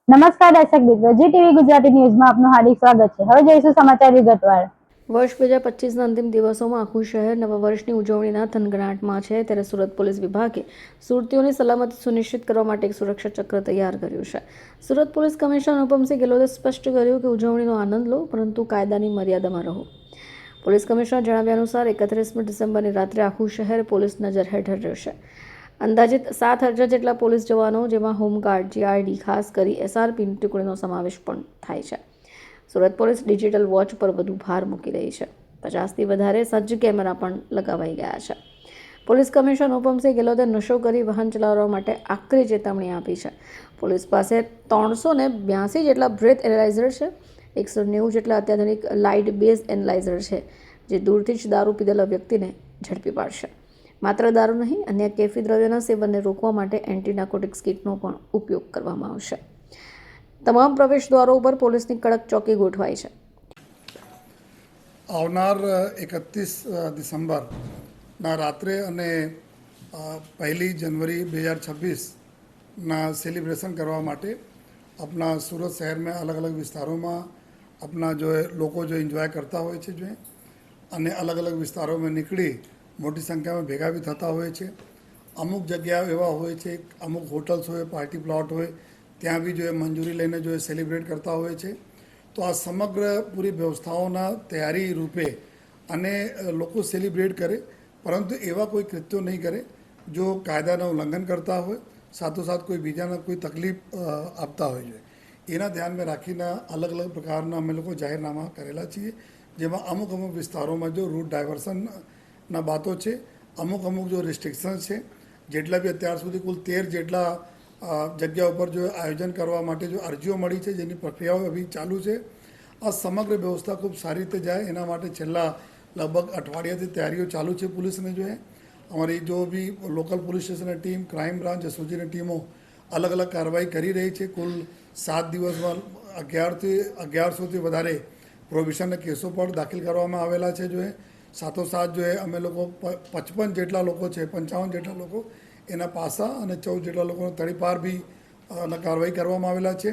નમસ્કાર દર્શક મિત્રો, જી ટીવી ગુજરાતી ન્યૂઝમાં આપનું હાર્દિક સ્વાગત છે। હવે જોઈશું સમાચાર વિગતવાર। વર્ષ 2025ના અંતિમ દિવસોમાં આખું શહેર નવા વર્ષની ઉજવણીના થનગનાટમાં છે, ત્યારે સુરત પોલીસ વિભાગે સુરતીઓની સલામતી સુનિશ્ચિત કરવા માટે એક સુરક્ષા ચક્ર તૈયાર કર્યું છે। સુરત પોલીસ કમિશનર અનુપમસિંહ ગેહલોતે સ્પષ્ટ કર્યું કે ઉજવણીનો આનંદ લો, પરંતુ કાયદાની મર્યાદામાં રહો। પોલીસ કમિશનર જણાવ્યા અનુસાર 31મી ડિસેમ્બરની રાત્રે આખું શહેર પોલીસ નજર હેઠળ રહેશે। અંદાજિત 7,000 જેટલા પોલીસ જવાનો, જેમાં હોમગાર્ડ, જીઆરડી, ખાસ કરી એસઆરપીની ટુકડીનો સમાવેશ પણ થાય છે। સુરત પોલીસ ડિજિટલ વોચ પર વધુ ભાર મૂકી રહી છે। 50થી વધારે સજ્જ કેમેરા પણ લગાવાઈ ગયા છે। પોલીસ કમિશનર અનુપમસિંહ ગેહલોતે નશો કરી વાહન ચલાવવા માટે આકરી ચેતવણી આપી છે। પોલીસ પાસે 382 જેટલા બ્રેથ એનાલાઇઝર છે, 190 જેટલા અત્યાધુનિક લાઇટ બેઝ એનાલાઇઝર છે, જે દૂરથી જ દારૂ પીધેલા વ્યક્તિને ઝડપી પાડશે। માત્ર દારૂ નહીં, અન્ય કેફી દ્રવ્યોના સેવનને રોકવા માટે એન્ટી નાર્કોટિક્સ કિટનો પણ ઉપયોગ કરવામાં આવશે। તમામ પ્રવેશ દ્વારો ઉપર પોલીસની કડક ચોકી ગોઠવાઈ છે। આવનાર 31 ડિસેમ્બરના રાત્રે અને 1 જનવરી 2026ના સેલિબ્રેશન કરવા માટે अपना सूरत शहर में अलग अलग विस्तारों में अपना जो है लोग जो एंजॉय करता हो जो है અને अलग अलग विस्तारों में નીકળી મોટી સંખ્યામાં ભેગા બી થતા હોય છે। અમુક જગ્યાઓ એવા હોય છે, અમુક હોટલ્સ હોય, પાર્ટી પ્લોટ હોય, ત્યાં બી જો મંજૂરી લઈને જો સેલિબ્રેટ કરતા હોય છે। તો આ સમગ્ર પૂરી વ્યવસ્થાઓના તૈયારી રૂપે અને લોકો સેલિબ્રેટ કરે, પરંતુ એવા કોઈ કૃત્યો નહીં કરે જો કાયદાનું ઉલ્લંઘન કરતા હોય, સાથોસાથ કોઈ બીજાને કોઈ તકલીફ આપતા હોય છે। એના ધ્યાનમાં રાખીને અલગ અલગ પ્રકારના અમે લોકો જાહેરનામા કરેલા છીએ, જેમાં અમુક અમુક વિસ્તારોમાં જો રૂટ ડાયવર્સનના બાતો છે, અમુક અમુક જો રિસ્ટ્રિક્શન્સ છે, જેટલા બી અત્યાર સુધી કુલ 13 જેટલા જગ્યા ઉપર જો આયોજન કરવા માટે જો અરજીઓ મળી છે, જેની પ્રક્રિયાઓ અભી ચાલુ છે। આ સમગ્ર વ્યવસ્થા ખૂબ સારી રીતે જાય એના માટે છેલ્લા લગભગ અઠવાડિયાથી તૈયારીઓ ચાલુ છે પોલીસને જો हमारी जो भी लोकल पुलिस स्टेशन की टीम, क्राइम ब्रांच, एसओजी की टीमों अलग अलग कार्रवाई કરી રહી છે। કુલ 7 દિવસમાં 1100થી વધારે પ્રોહિબિશનના કેસો પણ દાખલ કરવામાં આવેલા છે જો સાથોસાથ જો અમે લોકો 55 જેટલા લોકો છે, 55 જેટલા લોકો એના પાસા અને 14 જેટલા લોકોને તડીપાર બી કાર્યવાહી કરવામાં આવેલા છે।